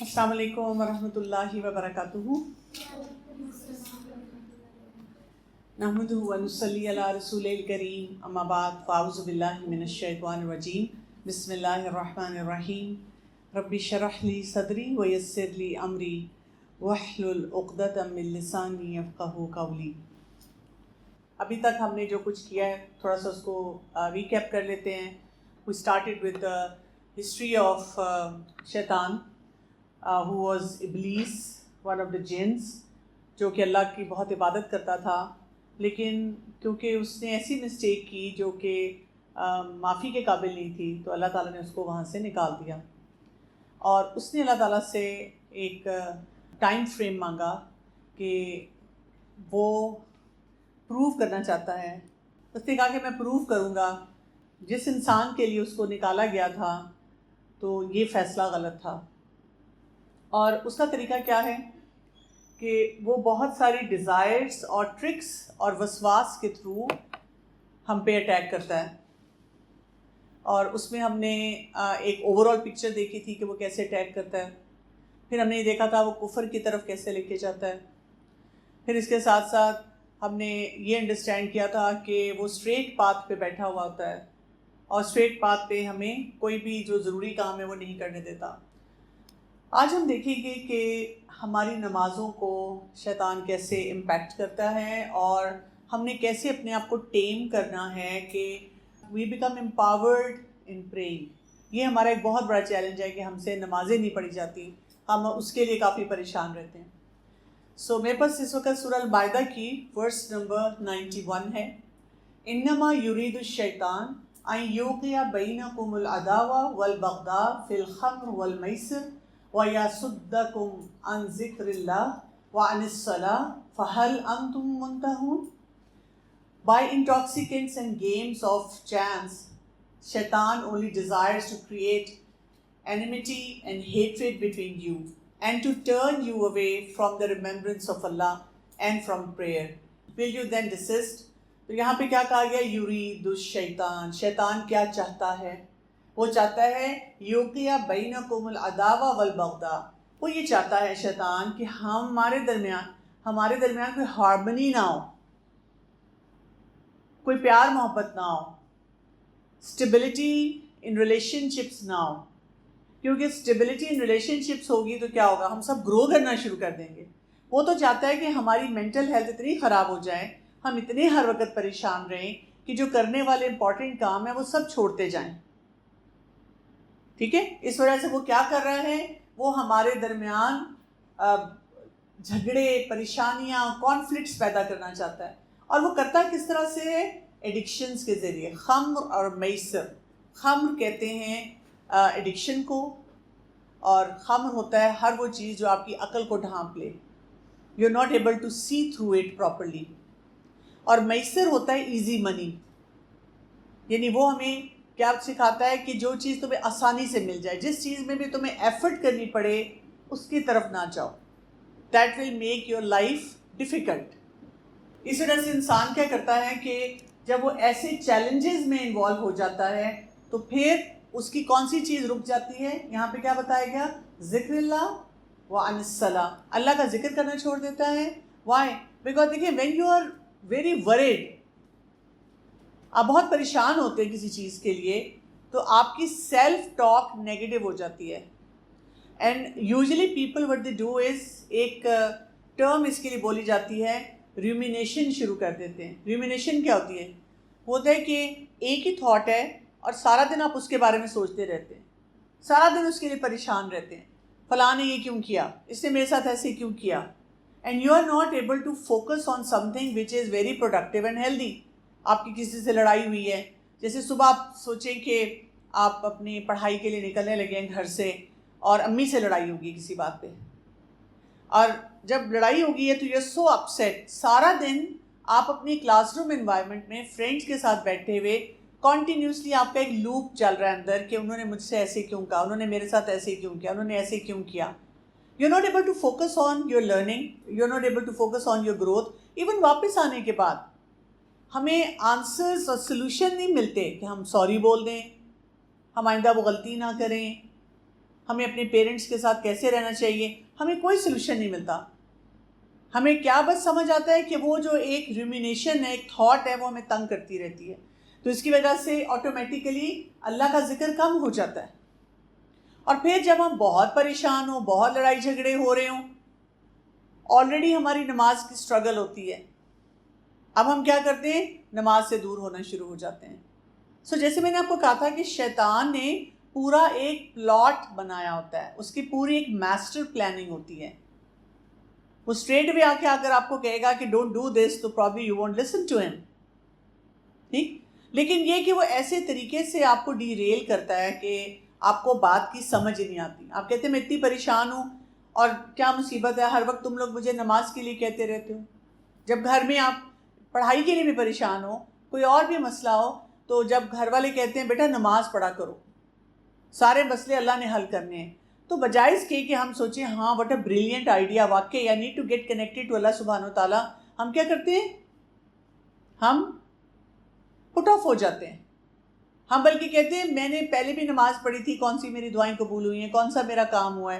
السلام علیکم ورحمۃ اللہ وبرکاتہ. نحمدہ ونصلی علی رسول الکریم، اما بعد، فاعوذ باللہ من الشیطان الرجیم. بسم اللہ الرحمن الرحیم. رب اشرح لی صدری ویسر لی امری واحلل عقدۃ من لسانی یفقہوا قولی. ابھی تک ہم نے جو کچھ کیا ہے تھوڑا سا اس کو ریکیپ کر لیتے ہیں. We started with the history of شیطان who was Iblis, one of the jinns, جو کہ اللہ کی بہت عبادت کرتا تھا، لیکن کیونکہ اس نے ایسی مسٹیک کی جو کہ معافی کے قابل نہیں تھی، تو اللہ تعالیٰ نے اس کو وہاں سے نکال دیا. اور اس نے اللہ تعالیٰ سے ایک ٹائم فریم مانگا کہ وہ پروو کرنا چاہتا ہے. اس نے کہا کہ میں پروو کروں گا جس انسان کے لیے اس کو نکالا گیا تھا تو یہ فیصلہ غلط تھا. اور اس کا طریقہ کیا ہے کہ وہ بہت ساری ڈیزائرز اور ٹرکس اور وسواس کے تھرو ہم پہ اٹیک کرتا ہے. اور اس میں ہم نے ایک اوور آل پکچر دیکھی تھی کہ وہ کیسے اٹیک کرتا ہے. پھر ہم نے یہ دیکھا تھا وہ کفر کی طرف کیسے لے کے جاتا ہے. پھر اس کے ساتھ ساتھ ہم نے یہ انڈرسٹینڈ کیا تھا کہ وہ اسٹریٹ پاتھ پہ بیٹھا ہوا ہوتا ہے، اور اسٹریٹ پاتھ پہ ہمیں کوئی بھی جو ضروری کام ہے وہ نہیں کرنے دیتا. آج ہم دیکھیں گے کہ ہماری نمازوں کو شیطان کیسے امپیکٹ کرتا ہے، اور ہم نے کیسے اپنے آپ کو ٹیم کرنا ہے کہ we become empowered in praying. یہ ہمارا ایک بہت بڑا چیلنج ہے کہ ہم سے نمازیں نہیں پڑھی جاتی، ہم اس کے لیے کافی پریشان رہتے ہیں. سو میرے پاس اس وقت سورہ البائدہ کی ورس نمبر 91 ہے. انما یرید الشیطان ان یوقع بینکم العداوۃ والبغضاء فی الخمر والمیسر وَيَصُدَّكُمْ عَنْ ذِكْرِ اللَّهِ وَعَنِ الصَّلَاةِ فَهَلْ أَنْتُمْ مُنْتَهُونَ. By intoxicants and games of chance, Shaitan only desires to create enmity and hatred between you and to turn you away from the remembrance of Allah and from prayer. Will you then desist? تو یہاں پہ کیا کہا گیا؟ یرید الشیطان. شیطان کیا چاہتا ہے؟ وہ چاہتا ہے یوقع بینکم العداوۃ والبغضاء. وہ یہ چاہتا ہے شیطان کہ ہمارے درمیان کوئی ہارمنی نہ ہو، کوئی پیار محبت نہ ہو، اسٹیبلٹی ان ریلیشن شپس نہ ہو. کیونکہ اسٹیبلٹی ان ریلیشن شپس ہوگی تو کیا ہوگا؟ ہم سب گرو کرنا شروع کر دیں گے. وہ تو چاہتا ہے کہ ہماری مینٹل ہیلتھ اتنی خراب ہو جائے، ہم اتنے ہر وقت پریشان رہیں کہ جو کرنے والے امپورٹنٹ کام ہیں وہ سب چھوڑتے جائیں. ٹھیک ہے؟ اس وجہ سے وہ کیا کر رہا ہے؟ وہ ہمارے درمیان جھگڑے، پریشانیاں، کانفلکٹس پیدا کرنا چاہتا ہے. اور وہ کرتا کس طرح سے ہے؟ ایڈکشنز کے ذریعے. خمر اور میسر. خمر کہتے ہیں ایڈکشن کو، اور خمر ہوتا ہے ہر وہ چیز جو آپ کی عقل کو ڈھانپ لے. You are not able to see through it properly. اور میسر ہوتا ہے ایزی منی، یعنی وہ ہمیں کیا سکھاتا ہے کہ جو چیز تمہیں آسانی سے مل جائے، جس چیز میں بھی تمہیں ایفرٹ کرنی پڑے اس کی طرف نہ جاؤ. That will make your life difficult. اس وجہ سے انسان کیا کرتا ہے کہ جب وہ ایسے چیلنجز میں انوالو ہو جاتا ہے تو پھر اس کی کون سی چیز رک جاتی ہے؟ یہاں پہ کیا بتایا گیا؟ ذکر اللہ وعن الصلاۃ. اللہ کا ذکر کرنا چھوڑ دیتا ہے. وائی؟ بیکاز دیکھیں when you are very worried, آپ بہت پریشان ہوتے ہیں کسی چیز کے لیے، تو آپ کی سیلف ٹاک نیگیٹو ہو جاتی ہے. And usually people what they do is, ایک ٹرم اس کے لیے بولی جاتی ہے، ریومینیشن شروع کر دیتے ہیں. ریومینیشن کیا ہوتی ہے؟ ہوتا ہے کہ ایک ہی تھاٹ ہے اور سارا دن آپ اس کے بارے میں سوچتے رہتے ہیں، سارا دن اس کے لیے پریشان رہتے ہیں. فلاں نے یہ کیوں کیا، اس نے میرے ساتھ ایسے کیوں کیا. And you are not able to focus on something which is very productive and healthy. آپ کی کسی سے لڑائی ہوئی ہے، جیسے صبح آپ سوچیں کہ آپ اپنی پڑھائی کے لیے نکلنے لگے ہیں گھر سے، اور امی سے لڑائی ہوگی کسی بات پہ، اور جب لڑائی ہوگی ہے تو یو آر سو اپسیٹ. سارا دن آپ اپنی کلاس روم انوائرمنٹ میں فرینڈس کے ساتھ بیٹھے ہوئے کنٹینیوسلی آپ کا ایک لوپ چل رہا ہے اندر کہ انہوں نے مجھ سے ایسے کیوں کہا، انہوں نے میرے ساتھ ایسے کیوں کیا، انہوں نے ایسے کیوں کیا. You are not able to focus on your learning, you are not able to focus on your growth. Even واپس آنے کے بعد ہمیں آنسرز اور سلوشن نہیں ملتے کہ ہم سوری بول دیں، ہم آئندہ وہ غلطی نہ کریں، ہمیں اپنے پیرنٹس کے ساتھ کیسے رہنا چاہیے، ہمیں کوئی سلوشن نہیں ملتا. ہمیں کیا بس سمجھ آتا ہے کہ وہ جو ایک ریومینیشن ہے، ایک تھاٹ ہے، وہ ہمیں تنگ کرتی رہتی ہے. تو اس کی وجہ سے آٹومیٹیکلی اللہ کا ذکر کم ہو جاتا ہے. اور پھر جب ہم بہت پریشان ہوں، بہت لڑائی جھگڑے ہو رہے ہوں، آلریڈی ہماری نماز کی اسٹرگل ہوتی ہے، اب ہم کیا کرتے ہیں؟ نماز سے دور ہونا شروع ہو جاتے ہیں. جیسے میں نے آپ کو کہا تھا کہ شیطان نے پورا ایک پلاٹ بنایا ہوتا ہے، اس کی پوری ایک ماسٹر پلاننگ ہوتی ہے. وہ اسٹریٹ وے آ کے اگر آپ کو کہے گا کہ ڈونٹ ڈو دس، تو probably you won't listen to him. ٹھیک، لیکن یہ کہ وہ ایسے طریقے سے آپ کو ڈی ریل کرتا ہے کہ آپ کو بات کی سمجھ نہیں آتی. آپ کہتے ہیں میں اتنی پریشان ہوں، اور کیا مصیبت ہے، ہر وقت تم لوگ مجھے نماز کے لیے کہتے رہتے ہو. جب گھر میں آپ پڑھائی کے لیے بھی پریشان ہو، کوئی اور بھی مسئلہ ہو، تو جب گھر والے کہتے ہیں بیٹا نماز پڑھا کرو، سارے مسئلے اللہ نے حل کرنے ہیں، تو بجائے اس کے کہ ہم سوچیں ہاں واٹ اے بریلینٹ آئیڈیا، واقعی I need to get connected to Allah سبحانہ و تعالیٰ، ہم کیا کرتے ہیں؟ ہم پٹ آف ہو جاتے ہیں. ہم بلکہ کہتے ہیں میں نے پہلے بھی نماز پڑھی تھی، کون سی میری دعائیں قبول ہوئی ہیں، کون سا میرا کام ہوا ہے،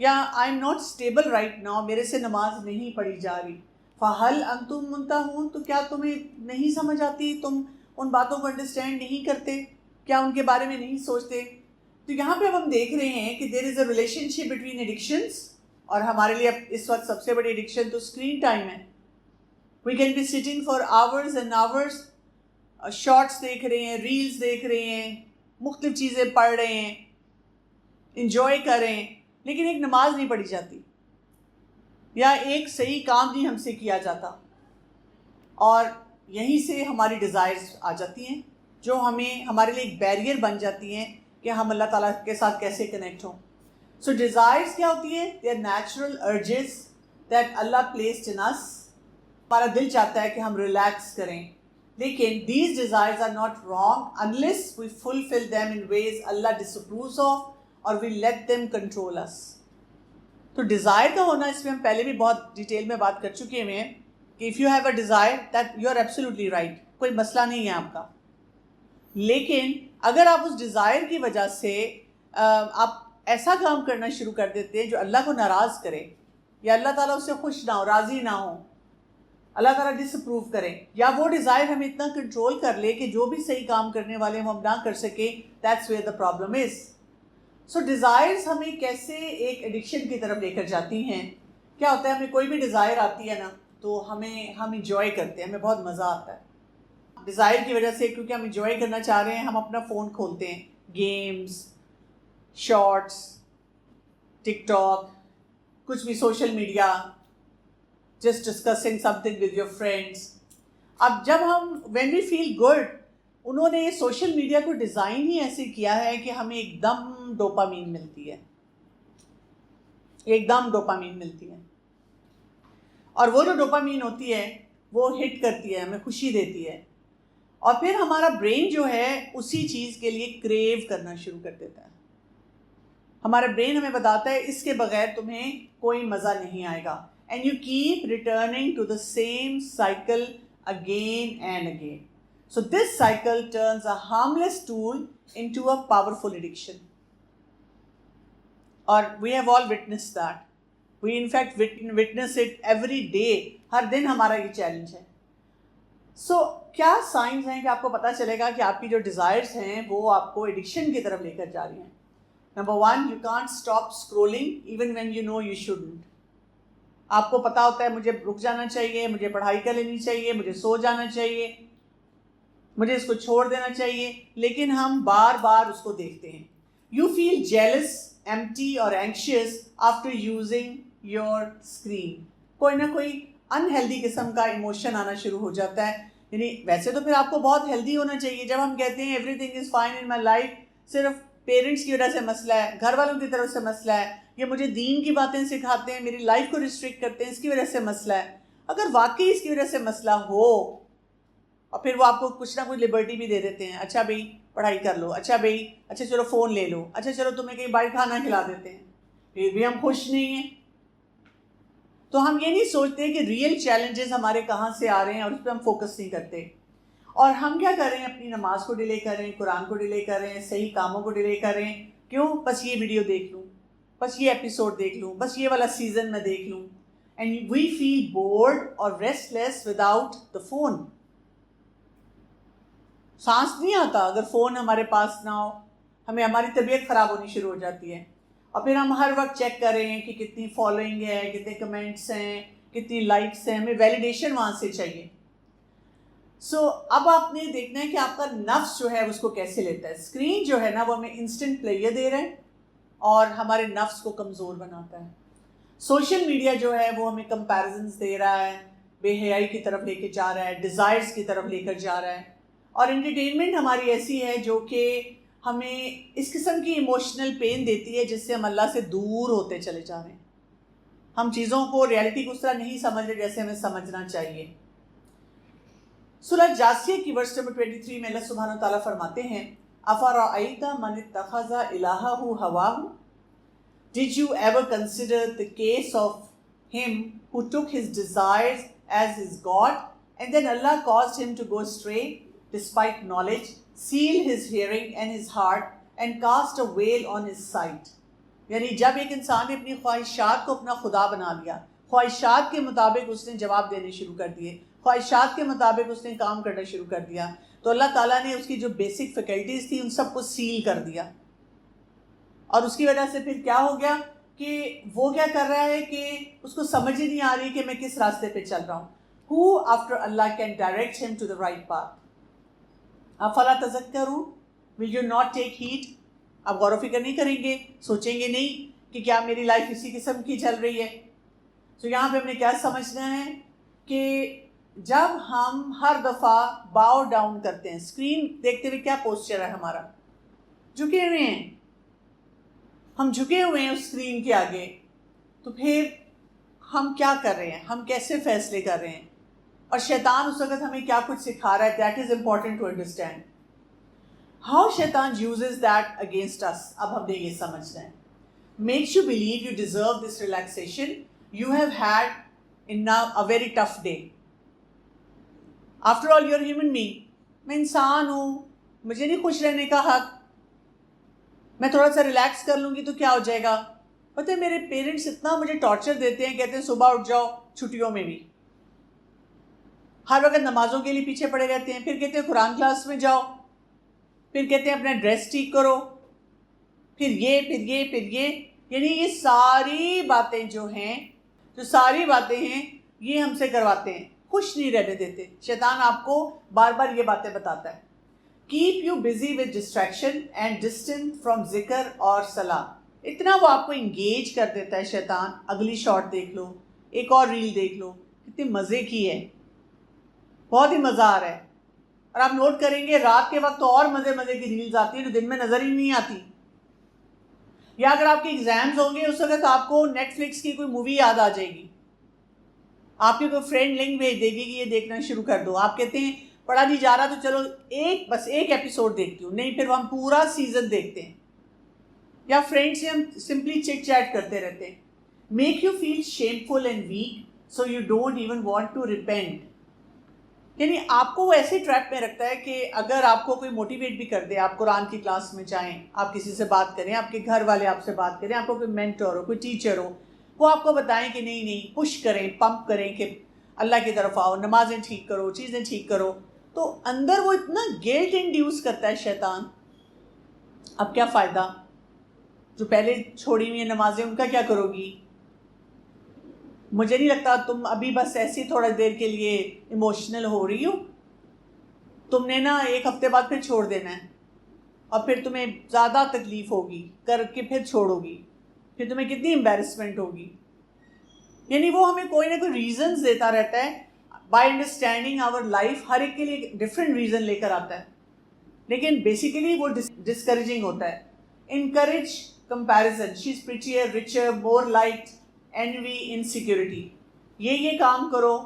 یا I am not stable right now, میرے سے نماز نہیں پڑھی جا رہی. فَهَلْ أَنْتُمْ مُنْتَهُونَ، تو کیا تمہیں نہیں سمجھ آتی، تم ان باتوں کو انڈرسٹینڈ نہیں کرتے، کیا ان کے بارے میں نہیں سوچتے؟ تو یہاں پہ اب ہم دیکھ رہے ہیں کہ دیر از اے ریلیشن شپ بٹوین ایڈکشنس، اور ہمارے لیے اب اس وقت سب سے بڑی ایڈکشن تو اسکرین ٹائم ہے. We can be sitting for hours and hours, shorts دیکھ رہے ہیں، ریلز دیکھ رہے ہیں، مختلف چیزیں پڑھ رہے ہیں، انجوائے کر رہے ہیں، لیکن ایک نماز نہیں پڑھی جاتی، یا ایک صحیح کام نہیں ہم سے کیا جاتا. اور یہیں سے ہماری ڈیزائرز آ جاتی ہیں، جو ہمیں ہمارے لیے ایک بیریئر بن جاتی ہیں کہ ہم اللہ تعالیٰ کے ساتھ کیسے کنیکٹ ہوں. سو ڈیزائرز کیا ہوتی ہیں؟ They are natural urges that Allah placed in us. ہمارا دل چاہتا ہے کہ ہم ریلیکس کریں، لیکن these desires are not wrong unless we fulfil them in ways Allah disapproves of, اور we let them control us. تو ڈیزائر کا ہونا، اس میں ہم پہلے بھی بہت ڈیٹیل میں بات کر چکے ہوئے ہیں کہ if you have a desire that you are absolutely right, کوئی مسئلہ نہیں ہے آپ کا. لیکن اگر آپ اس ڈیزائر کی وجہ سے آپ ایسا کام کرنا شروع کر دیتے ہیں جو اللہ کو ناراض کرے، یا اللہ تعالیٰ اس سے خوش نہ ہو، راضی نہ ہو، اللہ تعالیٰ ڈس اپروو کرے، یا وہ ڈیزائر ہمیں اتنا کنٹرول کر لے کہ جو بھی صحیح کام کرنے والے ہم نہ کر سکیں، that's where the problem is. So desires ہمیں کیسے ایک ایڈکشن کی طرف لے کر جاتی ہیں. کیا ہوتا ہے، ہمیں کوئی بھی ڈیزائر آتی ہے نا، تو ہم انجوائے کرتے ہیں، ہمیں بہت مزہ آتا ہے. ڈیزائر کی وجہ سے، کیونکہ ہم انجوائے کرنا چاہ رہے ہیں، ہم اپنا فون کھولتے ہیں، گیمز، شارٹس، ٹک ٹاک، کچھ بھی social media, just discussing some thing with your friends. اب جب ہم وین وی فیل گڈ، انہوں نے سوشل میڈیا کو ڈیزائن ہی ایسے کیا ہے کہ ہمیں ایک دم ڈوپامین ملتی ہے، ایک دم ڈوپامین ملتی ہے. اور وہ جو ڈوپامین ہوتی ہے وہ ہٹ کرتی ہے، ہمیں خوشی دیتی ہے، اور پھر ہمارا برین جو ہے اسی چیز کے لیے کریو کرنا شروع کر دیتا ہے. ہمارا برین ہمیں بتاتا ہے اس کے بغیر تمہیں کوئی مزہ نہیں آئے گا، and you keep returning to the same cycle again and again. So this cycle turns a harmless tool into a powerful addiction. Or we have all witnessed that. We in fact witness it every day. ہر دن ہمارا یہ challenge ہے. So کیا science ہیں کہ آپ کو پتہ چلے گا کہ آپ کی جو ڈیزائرز ہیں وہ آپ کو ایڈکشن کی طرف لے کر جا رہی ہیں. Number 1, you can't stop scrolling even when you know you shouldn't. آپ کو پتہ ہوتا ہے مجھے رک جانا چاہیے، مجھے پڑھائی کر لینی چاہیے، مجھے سو جانا چاہیے، مجھے اس کو چھوڑ دینا چاہیے، لیکن ہم بار بار اس کو دیکھتے ہیں. یو فیل جیلس، ایمٹی اور anxious after using your screen. کوئی نہ کوئی انہیلدی قسم کا ایموشن آنا شروع ہو جاتا ہے. یعنی ویسے تو پھر آپ کو بہت ہیلدی ہونا چاہیے. جب ہم کہتے ہیں everything is fine in my life, صرف پیرنٹس کی وجہ سے مسئلہ ہے، گھر والوں کی طرف سے مسئلہ ہے، یہ مجھے دین کی باتیں سکھاتے ہیں، میری لائف کو ریسٹرکٹ کرتے ہیں، اس کی وجہ سے مسئلہ ہے. اگر واقعی اس کی وجہ سے مسئلہ ہو، اور پھر وہ آپ کو کچھ نہ کچھ لبرٹی بھی دے دیتے ہیں، اچھا بھائی پڑھائی کر لو، اچھا بھائی، اچھا چلو فون لے لو، اچھا چلو تمہیں کہیں باہر کھانا کھلا دیتے ہیں، پھر بھی ہم خوش نہیں ہیں. تو ہم یہ نہیں سوچتے کہ ریئل چیلنجز ہمارے کہاں سے آ رہے ہیں، اور اس پہ ہم فوکس نہیں کرتے. اور ہم کیا کر رہے ہیں؟ اپنی نماز کو ڈیلے کر رہے ہیں، قرآن کو ڈیلے کر رہے ہیں، صحیح کاموں کو ڈیلے کر رہے ہیں. کیوں؟ بس یہ ویڈیو دیکھ لوں، بس یہ ایپیسوڈ دیکھ لوں، بس یہ والا سیزن میں دیکھ لوں. اینڈ وی فیل بورڈ اور rest less without the phone. سانس نہیں آتا اگر فون ہمارے پاس نہ ہو، ہمیں ہماری طبیعت خراب ہونی شروع ہو جاتی ہے. اور پھر ہم ہر وقت چیک کر رہے ہیں کہ کتنی فالوئنگ ہے، کتنے کمنٹس ہیں، کتنی لائکس ہیں، ہمیں ویلیڈیشن وہاں سے چاہیے. سو اب آپ نے دیکھنا ہے کہ آپ کا نفس جو ہے اس کو کیسے لیتا ہے. اسکرین جو ہے نا وہ ہمیں انسٹنٹ پلیئر دے رہا ہے اور ہمارے نفس کو کمزور بناتا ہے. سوشل میڈیا جو ہے وہ ہمیں کمپیریزنز دے رہا ہے، بے حیائی کی طرف لے کے جا رہا ہے، ڈیزائرز کی طرف لے کر جا رہا ہے. اور انٹرٹینمنٹ ہماری ایسی ہے جو کہ ہمیں اس قسم کی ایموشنل پین دیتی ہے جس سے ہم اللہ سے دور ہوتے چلے جا رہے ہیں. ہم چیزوں کو، ریالٹی کو اس طرح نہیں سمجھ رہے جیسے ہمیں سمجھنا چاہیے. سورہ جاسیہ کی ورس نمبر 23 میں اللہ سبحانہ وتعالیٰ فرماتے ہیں أَفَرَأَيْتَ مَنِ اتَّخَذَ إِلَٰهَهُ هَوَاهُ. Did you ever consider the case of him who took his desires as his God, and then Allah caused him to go astray despite knowledge, sealed his hearing and his heart, and cast a veil on his sight. یعنی جب ایک انسان نے اپنی خواہشات کو اپنا خدا بنا لیا، خواہشات کے مطابق اس نے جواب دینے شروع کر دیے، خواہشات کے مطابق اس نے کام کرنا شروع کر دیا، تو اللہ تعالیٰ نے اس کی جو بیسک فیکلٹیز تھی ان سب کو سیل کر دیا. اور اس کی وجہ سے پھر کیا ہو گیا کہ وہ کیا کر رہا ہے کہ اس کو سمجھ ہی نہیں آ رہی کہ میں کس راستے پہ چل رہا ہوں. Who after Allah can direct him to the right path. افلا تذکرون. Will you not take heed. آپ غور و فکر نہیں کریں گے، سوچیں گے نہیں کہ کیا میری لائف اسی قسم کی چل رہی ہے. تو یہاں پہ ہم نے کیا سمجھنا ہے کہ جب ہم ہر دفعہ باؤ ڈاؤن کرتے ہیں، اسکرین دیکھتے ہوئے کیا پوسچر ہے ہمارا، جھکے ہوئے ہیں، ہم جھکے ہوئے ہیں اس اسکرین کے آگے، تو پھر ہم کیا کر رہے ہیں، ہم کیسے فیصلے کر رہے ہیں، اور شیطان اس وقت ہمیں کیا کچھ سکھا رہا ہے. That is important to understand how شیطان یوزز دیٹ اگینسٹ اس. اب ہم نے یہ سمجھنا ہے. Makes you believe you deserve this relaxation you have had in a very tough day. After all you are human being. میں انسان ہوں، مجھے نہیں خوش رہنے کا حق. میں تھوڑا سا ریلیکس کر لوں گی تو کیا ہو جائے گا. پتہ ہے میرے پیرنٹس اتنا مجھے ٹارچر دیتے ہیں، کہتے ہیں صبح اٹھ جاؤ، چھٹیوں میں بھی ہر وقت نمازوں کے لیے پیچھے پڑے رہتے ہیں، پھر کہتے ہیں قرآن کلاس میں جاؤ، پھر کہتے ہیں اپنا ڈریس ٹھیک کرو، پھر یہ. یعنی یہ ساری باتیں جو ساری باتیں ہیں یہ ہم سے کرواتے ہیں، خوش نہیں رہنے دیتے. شیطان آپ کو بار بار یہ باتیں بتاتا ہے. Keep you busy with distraction and distant from ذکر اور صلاح. اتنا وہ آپ کو انگیج کر دیتا ہے شیطان. اگلی شارٹ دیکھ لو، ایک اور ریل دیکھ لو، کتنی مزے کی ہے، بہت ہی مزہ آ رہا ہے. اور آپ نوٹ کریں گے رات کے وقت تو اور مزے کی ریلز آتی ہیں جو دن میں نظر ہی نہیں آتی. یا اگر آپ کے ایگزامز ہوں گے اس وقت آپ کو نیٹ فلکس کی کوئی مووی یاد آ جائے گی، آپ کی کوئی فرینڈ لنک بھیج دے گی کہ یہ دیکھنا شروع کر دو. آپ کہتے ہیں پڑھا نہیں جا رہا تو چلو بس ایک ایپیسوڈ دیکھتی ہوں، نہیں پھر ہم پورا سیزن دیکھتے ہیں. یا فرینڈ سے ہم سمپلی چٹ چیٹ کرتے رہتے ہیں. Make you feel shameful and weak so you don't even want to repent. یعنی آپ کو وہ ایسے ٹریپ میں رکھتا ہے کہ اگر آپ کو کوئی موٹیویٹ بھی کر دے، آپ قرآن کی کلاس میں جائیں، آپ کسی سے بات کریں، آپ کے گھر والے آپ سے بات کریں، آپ کو کوئی مینٹور ہو، کوئی ٹیچر ہو، وہ آپ کو بتائیں کہ نہیں پش کریں، پمپ کریں کہ اللہ کی طرف آؤ، نمازیں ٹھیک کرو، چیزیں ٹھیک کرو، تو اندر وہ اتنا گلٹ انڈیوس کرتا ہے شیطان. اب کیا فائدہ، جو پہلے چھوڑی ہوئی ہیں نمازیں ان کا کیا کرو گی. مجھے نہیں لگتا تم ابھی بس ایسی تھوڑا دیر کے لیے ایموشنل ہو رہی ہو. تم نے نا ایک ہفتے بعد پھر چھوڑ دینا ہے، اور پھر تمہیں زیادہ تکلیف ہوگی کر کے پھر چھوڑو گی، پھر تمہیں کتنی امبیرسمنٹ ہوگی. یعنی وہ ہمیں کوئی نہ کوئی ریزنز دیتا رہتا ہے. بائی انڈرسٹینڈنگ آور لائف ہر ایک کے لیے ڈفرینٹ ریزن لے کر آتا ہے، لیکن بیسیکلی وہ ڈسکریجنگ ہوتا ہے. انکریج کمپیریزن، شی از پریٹیئر، richer, more liked, envy, insecurity. یہ کام کرو،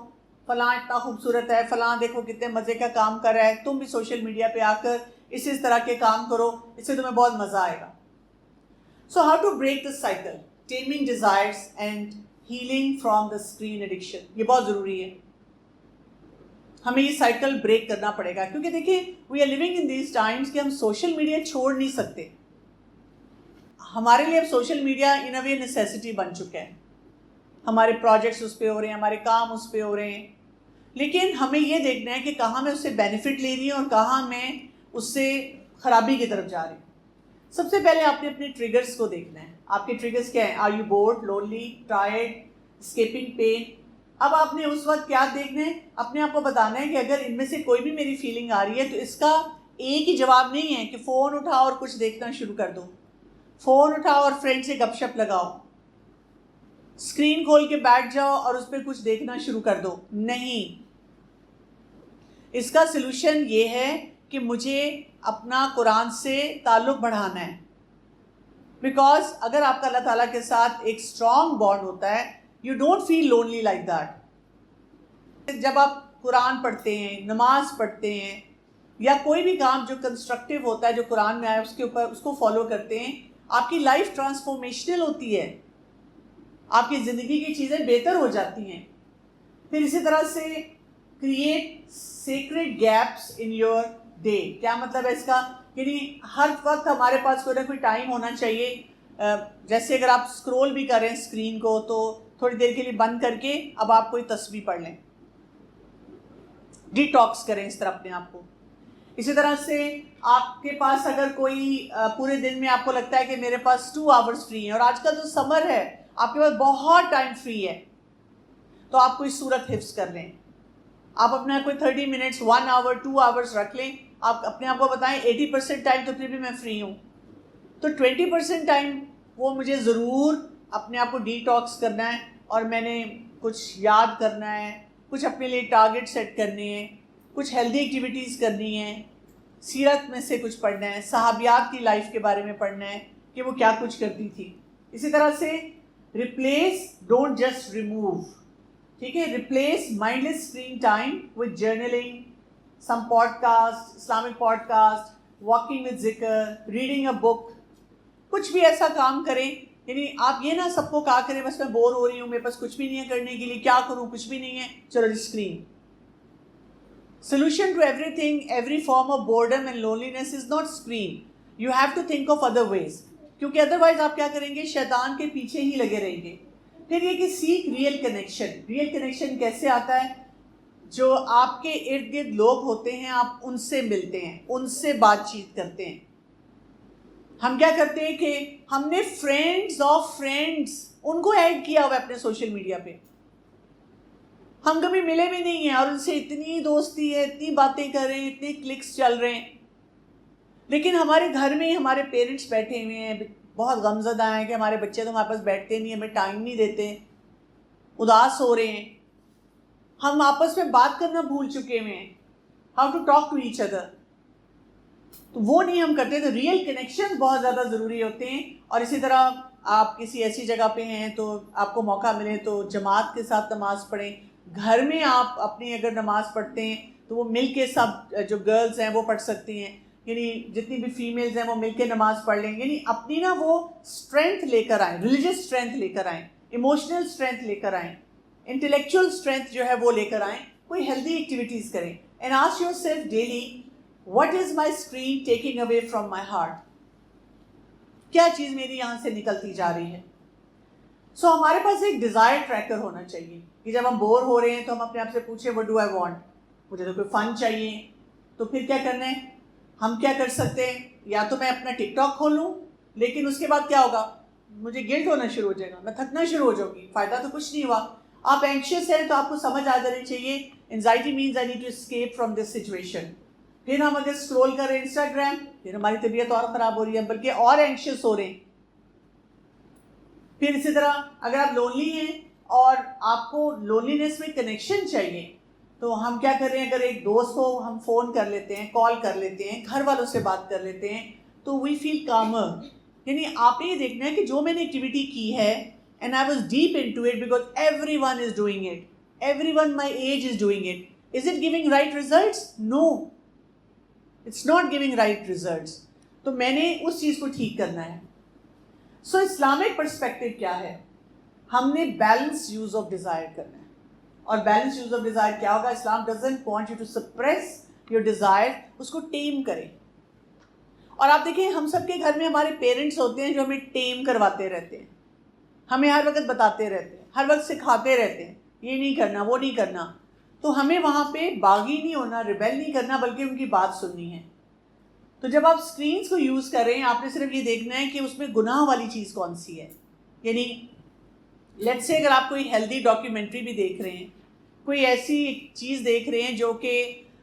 فلاں اتنا خوبصورت ہے، فلاں دیکھو کتنے مزے کا کام کر رہا ہے، تم بھی سوشل میڈیا پہ آ کر اس طرح کے کام کرو، اس سے تمہیں بہت مزہ آئے گا. So how to break this cycle, taming desires and healing from the screen addiction. یہ بہت ضروری ہے، ہمیں یہ سائیکل بریک کرنا پڑے گا. کیونکہ دیکھیں we are living in these times کہ ہم سوشل میڈیا چھوڑ نہیں سکتے. ہمارے لیے اب سوشل میڈیا ان اے وے نیسیسٹی بن چکا ہے. ہمارے پروجیکٹس اس پہ ہو رہے ہیں, ہمارے کام اس پہ ہو رہے ہیں, لیکن ہمیں یہ دیکھنا ہے کہ کہاں میں اس سے بینیفٹ لے رہی ہوں اور کہاں میں اس سے خرابی کی طرف جا رہی ہوں. سب سے پہلے آپ نے اپنے ٹریگرز کو دیکھنا ہے. آپ کے ٹریگرز کیا ہیں؟ Are you bored, lonely, tired, escaping pain. اب آپ نے اس وقت کیا دیکھنا ہے؟ اپنے آپ کو بتانا ہے کہ اگر ان میں سے کوئی بھی میری فیلنگ آ رہی ہے تو اس کا ایک ہی جواب نہیں ہے کہ فون اٹھاؤ اور کچھ دیکھنا شروع کر دو, فون اٹھاؤ اور فرینڈ سے گپ شپ لگاؤ, اسکرین کھول کے بیٹھ جاؤ اور اس پہ کچھ دیکھنا شروع کر دو. نہیں, اس کا سلوشن یہ ہے کہ مجھے اپنا قرآن سے تعلق بڑھانا ہے. بیکاز اگر آپ کا اللہ تعالیٰ کے ساتھ ایک اسٹرانگ بانڈ ہوتا ہے, you don't feel lonely like that. جب آپ قرآن پڑھتے ہیں, نماز پڑھتے ہیں, یا کوئی بھی کام جو کنسٹرکٹیو ہوتا ہے جو قرآن میں آیا اس کے اوپر اس کو فالو کرتے ہیں, آپ کی لائف ٹرانسفارمیشنل ہوتی ہے, آپ کی زندگی کی چیزیں بہتر ہو جاتی ہیں. پھر اسی طرح سے create secret gaps in your day. کیا مطلب ہے اس کا؟ یعنی ہر وقت ہمارے پاس کوئی نہ کوئی ٹائم ہونا چاہیے. جیسے اگر آپ اسکرول بھی کریں اسکرین کو تو تھوڑی دیر کے لیے بند کر کے اب آپ کوئی تسبیح پڑھ لیں, ڈی ٹاکس کریں اس طرح اپنے آپ کو. اسی طرح سے آپ کے پاس اگر کوئی پورے دن میں آپ کو لگتا ہے کہ میرے پاس 2 hours فری ہیں, اور آج کل تو سمر ہے آپ کے پاس بہت ٹائم فری ہے, تو آپ کوئی صورت حفظ کر لیں. آپ اپنا کوئی 30 منٹس, 1 hour, 2 hours رکھ لیں. آپ اپنے آپ کو بتائیں 80% ٹائم تو پھر بھی میں فری ہوں, تو 20% ٹائم وہ مجھے ضرور اپنے آپ کو ڈی ٹاکس کرنا ہے, اور میں نے کچھ یاد کرنا ہے, کچھ اپنے لیے ٹارگٹ سیٹ کرنے ہیں, کچھ ہیلدی ایکٹیویٹیز کرنی ہیں, سیرت میں سے کچھ پڑھنا ہے, صحابیات کی لائف کے بارے میں پڑھنا ہے کہ وہ کیا کچھ کرتی تھی. اسی طرح سے ریپلیس, ڈونٹ جسٹ ریموو. ٹھیک ہے, replace mindless screen time with journaling, some podcast, Islamic podcast, walking with ذکر, ریڈنگ اے بک. کچھ بھی ایسا کام کریں. یعنی آپ یہ نہ سب کو کہا کریں بس میں بور ہو رہی ہوں, میرے پاس کچھ بھی نہیں ہے کرنے کے لیے, کیا کروں, کچھ بھی نہیں ہے, چلو screen. Solution to everything, every form of boredom and loneliness is not screen. You have to think of other ways. کیونکہ ادروائز آپ کیا کریں گے؟ شیطان کے پیچھے ہی لگے رہیں گے. پھر یہ کہ سیکھ ریئل کنیکشن. ریئل کنیکشن کیسے آتا ہے؟ جو آپ کے ارد گرد لوگ ہوتے ہیں آپ ان سے ملتے ہیں, ان سے بات چیت کرتے ہیں. ہم کیا کرتے ہیں کہ ہم نے فرینڈز آف فرینڈز ان کو ایڈ کیا ہوا ہے اپنے سوشل میڈیا پہ. ہم کبھی ملے بھی نہیں ہیں اور ان سے اتنی دوستی ہے, اتنی باتیں کر رہے ہیں, اتنے کلکس چل رہے ہیں, لیکن ہمارے گھر میں ہمارے پیرنٹس بیٹھے ہوئے ہیں, بہت غمزدہ ہیں کہ ہمارے بچے تو ہمارے پاس بیٹھتے نہیں, ہمیں ٹائم نہیں دیتے, اداس ہو رہے ہیں. ہم آپس میں بات کرنا بھول چکے ہوئے ہیں, how to talk to each other. تو وہ نہیں ہم کرتے. تو ریئل کنیکشن بہت زیادہ ضروری ہوتے ہیں. اور اسی طرح آپ کسی ایسی جگہ پہ ہیں تو آپ کو موقع ملے تو جماعت کے ساتھ نماز پڑھیں. گھر میں آپ اپنی اگر نماز پڑھتے ہیں تو وہ مل کے سب جو گرلز ہیں وہ پڑھ سکتی ہیں, یعنی جتنی بھی فیمیلز ہیں وہ مل کے نماز پڑھ لیں. یعنی اپنی نا وہ اسٹرینتھ لے کر آئیں, ریلیجس اسٹرینتھ لے کر آئیں, ایموشنل اسٹرینتھ لے کر آئیں, انٹلیکچوئل اسٹرینتھ جو ہے وہ لے کر آئیں. کوئی ہیلدی ایکٹیویٹیز کریں. And ask your self daily, what is my screen taking away from my heart. کیا چیز میری یہاں سے نکلتی جا رہی ہے. سو ہمارے پاس ایک ڈیزائر ٹریکر ہونا چاہیے کہ جب ہم بور ہو رہے ہیں تو ہم اپنے آپ سے پوچھیں وٹ ڈو آئی وانٹ. مجھے تو کوئی فن چاہیے. تو پھر کیا کرنا ہے؟ ہم کیا کر سکتے ہیں؟ یا تو میں اپنا ٹک ٹاک کھولوں, لیکن اس کے بعد کیا ہوگا؟ مجھے گلٹ ہونا شروع ہو جائے گا, میں تھکنا شروع ہو جاؤں گی, فائدہ تو کچھ نہیں ہوا. آپ اینکشیس ہیں تو آپ کو سمجھ آ جانی چاہیے anxiety means I need to escape from this situation. پھر ہم اگر اسکرول کر رہے ہیں انسٹاگرام, پھر ہماری طبیعت اور خراب ہو رہی ہے, بلکہ اور اینکشیس ہو رہے ہیں. پھر اسی طرح اگر آپ لونلی ہیں اور آپ کو لونلینس میں کنیکشن چاہیے تو ہم کیا کر رہے ہیں؟ اگر ایک دوست کو ہم فون کر لیتے ہیں, کال کر لیتے ہیں, گھر والوں سے بات کر لیتے ہیں تو وی فیل کامر. یعنی آپ نے یہ دیکھنا ہے کہ جو میں نے ایکٹیویٹی کی ہے and I was deep into it because everyone is doing it, everyone my age is doing it. Is it giving right results? No, it's not giving right results. تو میں نے اس چیز کو ٹھیک کرنا ہے. سو Islamic perspective کیا ہے؟ ہم نے بیلنس یوز آف ڈیزائر کرنا ہے. اور بیلنس یوز آف ڈیزائر کیا ہوگا؟ Islam doesn't want you to suppress your desire, اس کو ٹیم کریں. اور آپ دیکھیں ہم سب کے گھر میں ہمارے پیرنٹس ہوتے ہیں جو ہمیں ٹیم کرواتے رہتے ہیں، ہمیں ہر وقت بتاتے رہتے ہیں، ہر وقت سکھاتے رہتے ہیں یہ نہیں کرنا وہ نہیں کرنا. تو ہمیں وہاں پہ باغی نہیں ہونا، ریبیل نہیں کرنا، بلکہ ان کی بات سننی ہے. تو جب آپ اسکرینس کو یوز کر رہے ہیں آپ نے صرف یہ دیکھنا ہے کہ اس میں گناہ والی چیز کون سی ہے. یعنی لیٹ سے اگر آپ کوئی ہیلدی ڈاکیومنٹری بھی دیکھ رہے ہیں، کوئی ایسی چیز دیکھ رہے ہیں جو کہ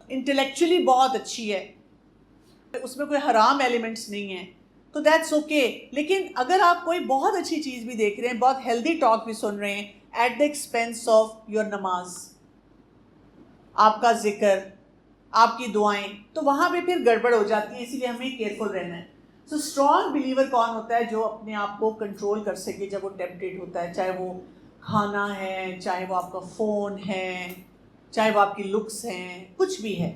انٹلیکچولی بہت اچھی ہے، اس میں کوئی حرام ایلیمنٹس نہیں ہیں، تو دیٹس اوکے. لیکن اگر آپ کوئی بہت اچھی چیز بھی دیکھ رہے ہیں، بہت ہیلدی ٹاک بھی سن رہے ہیں at the expense of your نماز، آپ کا ذکر، آپ کی دعائیں، تو وہاں پہ پھر گڑبڑ ہو جاتی ہے. اسی لیے ہمیں کیئرفل رہنا ہے. سو اسٹرانگ بلیور کون ہوتا ہے؟ جو اپنے آپ کو کنٹرول کر سکے جب وہ ٹیمپٹیڈ ہوتا ہے، چاہے وہ کھانا ہے، چاہے وہ آپ کا فون ہے، چاہے وہ آپ کی لکس ہیں، کچھ بھی ہے.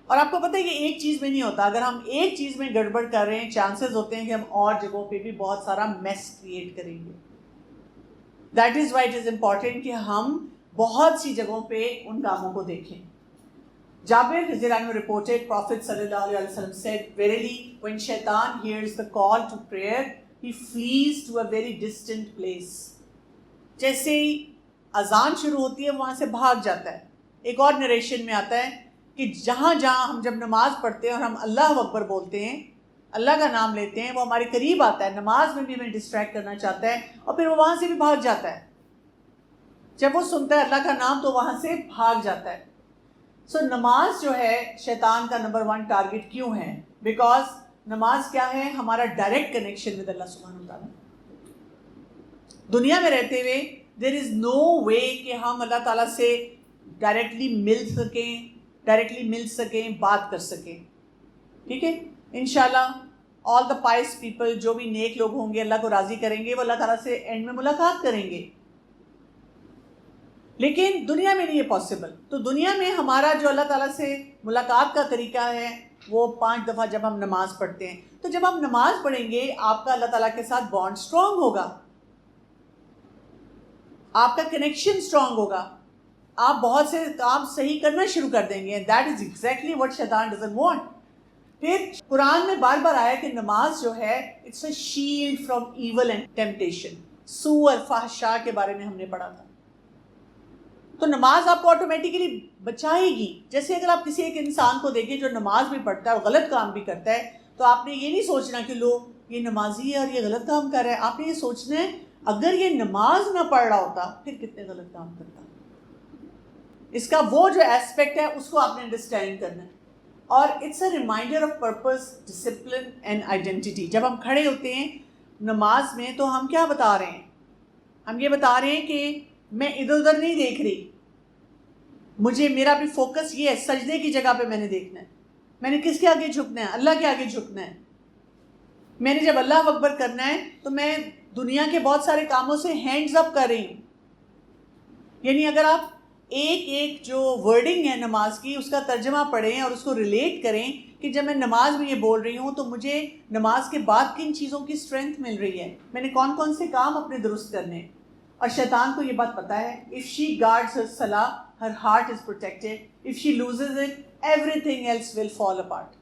اور آپ کو پتہ ہے کہ ایک چیز میں نہیں ہوتا. اگر ہم ایک چیز میں گڑبڑ کر رہے ہیں چانسز ہوتے ہیں کہ ہم اور جگہوں پہ بھی بہت سارا میس کریٹ کریں گے. That is why it is important کہ ہم بہت سی جگہوں پہ ان کاموں کو دیکھیں. Jabir رضی اللہ عنہ reported Prophet sallallahu alaihi wasallam said, verily when shaitan hears the call to prayer he flees to a very distant place. جیسے ہی اذان شروع ہوتی ہے وہاں سے بھاگ جاتا ہے. ایک اور نریشن میں آتا ہے کہ جہاں جہاں ہم جب نماز پڑھتے ہیں اور ہم اللہ اکبر بولتے ہیں، اللہ کا نام لیتے ہیں، وہ ہمارے قریب آتا ہے. نماز میں بھی ہمیں ڈسٹریکٹ کرنا چاہتا ہے اور پھر وہ وہاں سے بھی بھاگ جاتا ہے. جب وہ سنتا ہے اللہ کا نام تو وہاں سے بھاگ جاتا ہے. سو نماز جو ہے شیطان کا نمبر 1 ٹارگٹ کیوں ہے؟ بیکاز نماز کیا ہے؟ ہمارا ڈائریکٹ کنیکشن ود اللہ سبحانہ وتعالیٰ. دنیا میں رہتے ہوئے دیر از نو وے کہ ہم اللہ تعالیٰ سے ڈائریکٹلی مل سکیں، بات کر سکیں. ٹھیک ہے، انشاءاللہ آل دا پائس پیپل، جو بھی نیک لوگ ہوں گے اللہ کو راضی کریں گے، وہ اللہ تعالیٰ سے اینڈ میں ملاقات کریں گے. لیکن دنیا میں نہیں ہے پاسبل. تو دنیا میں ہمارا جو اللہ تعالیٰ سے ملاقات کا طریقہ ہے وہ 5 دفعہ جب ہم نماز پڑھتے ہیں. تو جب ہم نماز پڑھیں گے آپ کا اللہ تعالیٰ کے ساتھ بانڈ اسٹرانگ ہوگا، آپ کا کنیکشن اسٹرانگ ہوگا، آپ بہت سے کام صحیح کرنا شروع کر دیں گے. دیٹ از ایگزیکٹلی واٹ شیطان ڈزنٹ وانٹ. پھر قرآن میں بار بار آیا کہ نماز جو ہے it's a shield from evil and temptation. سوء الفحشاء کے بارے میں ہم نے پڑھا تھا. تو نماز آپ کو آٹومیٹیکلی بچائے گی. جیسے اگر آپ کسی ایک انسان کو دیکھیں جو نماز بھی پڑھتا ہے اور غلط کام بھی کرتا ہے، تو آپ نے یہ نہیں سوچنا کہ لو یہ نمازی ہے اور یہ غلط کام کر رہا ہے. آپ نے یہ سوچنا ہے اگر یہ نماز نہ پڑھ رہا ہوتا پھر کتنے غلط کام کرتا. اس کا وہ جو ایسپیکٹ ہے اس کو آپ نے انڈرسٹینڈ کرنا ہے. اور it's a reminder of purpose, discipline and identity. جب ہم کھڑے ہوتے ہیں نماز میں تو ہم کیا بتا رہے ہیں؟ ہم یہ بتا رہے ہیں کہ میں ادھر ادھر نہیں دیکھ رہی، مجھے میرا بھی فوکس یہ ہے سجدے کی جگہ پہ میں نے دیکھنا ہے. میں نے کس کے آگے جھکنا ہے؟ اللہ کے آگے جھکنا ہے. میں نے جب اللہ اکبر کرنا ہے تو میں دنیا کے بہت سارے کاموں سے ہینڈز اپ کر رہی ہوں. یعنی اگر آپ ایک جو ورڈنگ ہے نماز کی اس کا ترجمہ پڑھیں اور اس کو ریلیٹ کریں کہ جب میں نماز میں یہ بول رہی ہوں تو مجھے نماز کے بعد کن چیزوں کی اسٹرینتھ مل رہی ہے، میں نے کون کون سے کام اپنے درست کرنے. اور شیطان کو یہ بات پتہ ہے، if she guards her salah, her heart is protected. If she loses it, everything else will fall apart.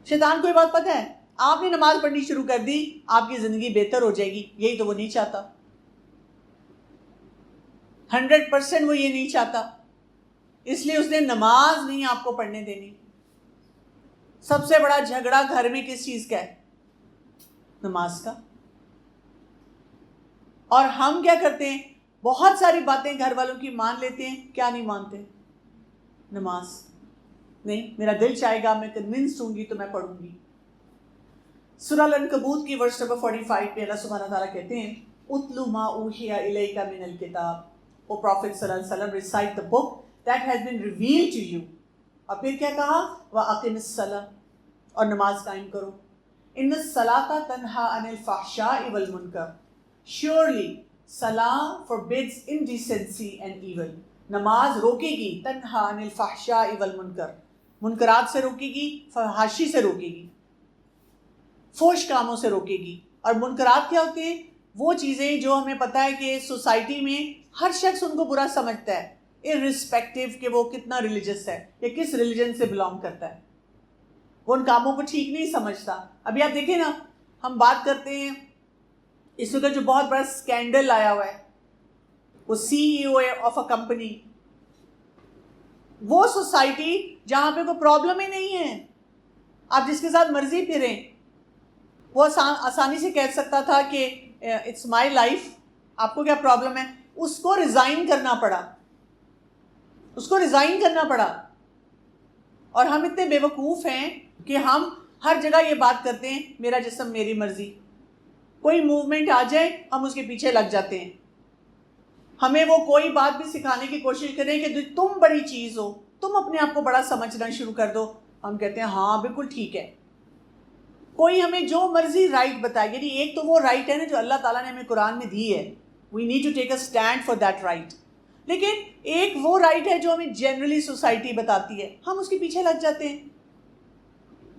شیطان کو یہ بات پتہ ہے. آپ نے نماز پڑھنی شروع کر دی آپ کی زندگی بہتر ہو جائے گی، یہی تو وہ نہیں چاہتا. 100% وہ یہ نہیں چاہتا. اس لیے اس نے نماز نہیں آپ کو پڑھنے دینی. سب سے بڑا جھگڑا گھر میں کس چیز کا ہے؟ نماز کا. اور ہم کیا کرتے ہیں؟ بہت ساری باتیں گھر والوں کی مان لیتے ہیں. کیا نہیں مانتے؟ نماز نہیں. میرا دل چاہے گا، میں کنونسڈ ہوں گی تو میں پڑھوں گی. سورہ العنکبوت کی ورس نمبر 45 پہ اللہ سبحانہ تعالیٰ کہتے ہیں اتلو ما اوحی الیک من الکتاب. او پروفٹ صلی اللہ علیہ وسلم recite the book that has been revealed to you. اور پھر کیا کہا؟ وَأَقِمِ الصَّلَاةَ، اور نماز قائم کرو. ان الصلاۃ تنہا عن الفحشاء والمنکر. Surely salah forbids indecency and evil. نماز روکے گی تنہا عن الفحشاء والمنکر، منکرات سے روکے گی، فحاشی سے روکے گی، فحش کاموں سے روکے گی. اور منکرات کیا ہوتے ہیں؟ وہ چیزیں جو ہمیں پتہ ہے کہ سوسائٹی میں ہر شخص ان کو برا سمجھتا ہے، irrespective کہ وہ کتنا ریلیجس ہے یا کس ریلیجن سے بلانگ کرتا ہے. وہ ان کاموں کو ٹھیک نہیں سمجھتا. ابھی آپ دیکھیں نا، ہم بات کرتے ہیں اس وقت جو بہت بڑا اسکینڈل آیا ہوا ہے، وہ سی ای او آف اے کمپنی. وہ سوسائٹی جہاں پہ کوئی پرابلم ہی نہیں ہے، آپ جس کے ساتھ مرضی پھریں، وہ آسانی سے کہہ سکتا تھا کہ اٹس مائی لائف، آپ کو کیا پرابلم ہے. اس کو ریزائن کرنا پڑا، اس کو ریزائن کرنا پڑا. اور ہم اتنے بے وقوف ہیں کہ ہم ہر جگہ یہ بات کرتے ہیں میرا جسم میری مرضی. کوئی موومنٹ آ جائے ہم اس کے پیچھے لگ جاتے ہیں. ہمیں وہ کوئی بات بھی سکھانے کی کوشش کریں کہ تم بڑی چیز ہو، تم اپنے آپ کو بڑا سمجھنا شروع کر دو، ہم کہتے ہیں ہاں بالکل ٹھیک ہے. کوئی ہمیں جو مرضی رائٹ بتائے، یعنی ایک تو وہ رائٹ ہے نا جو اللہ تعالیٰ نے ہمیں قرآن میں دی ہے، we need to take a stand for that right. لیکن ایک وہ رائٹ ہے جو ہمیں جنرلی سوسائٹی بتاتی ہے، ہم اس کے پیچھے لگ جاتے ہیں.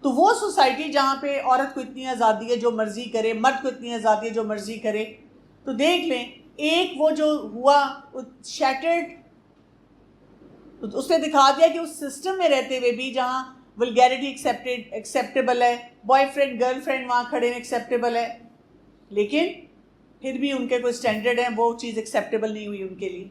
تو وہ سوسائٹی جہاں پہ عورت کو اتنی آزادی ہے جو مرضی کرے، مرد کو اتنی آزادی ہے جو مرضی کرے، تو دیکھ لیں ایک وہ جو ہوا شیٹرڈ، اس نے دکھا دیا کہ اس سسٹم میں رہتے ہوئے بھی جہاں ولگیرٹی ایکسیپٹیبل ہے، بوائے فرینڈ گرل فرینڈ وہاں کھڑے ہیں ایکسیپٹیبل ہے، لیکن پھر بھی ان کے کوئی اسٹینڈرڈ ہیں، وہ چیز ایکسیپٹیبل نہیں ہوئی ان کے لیے.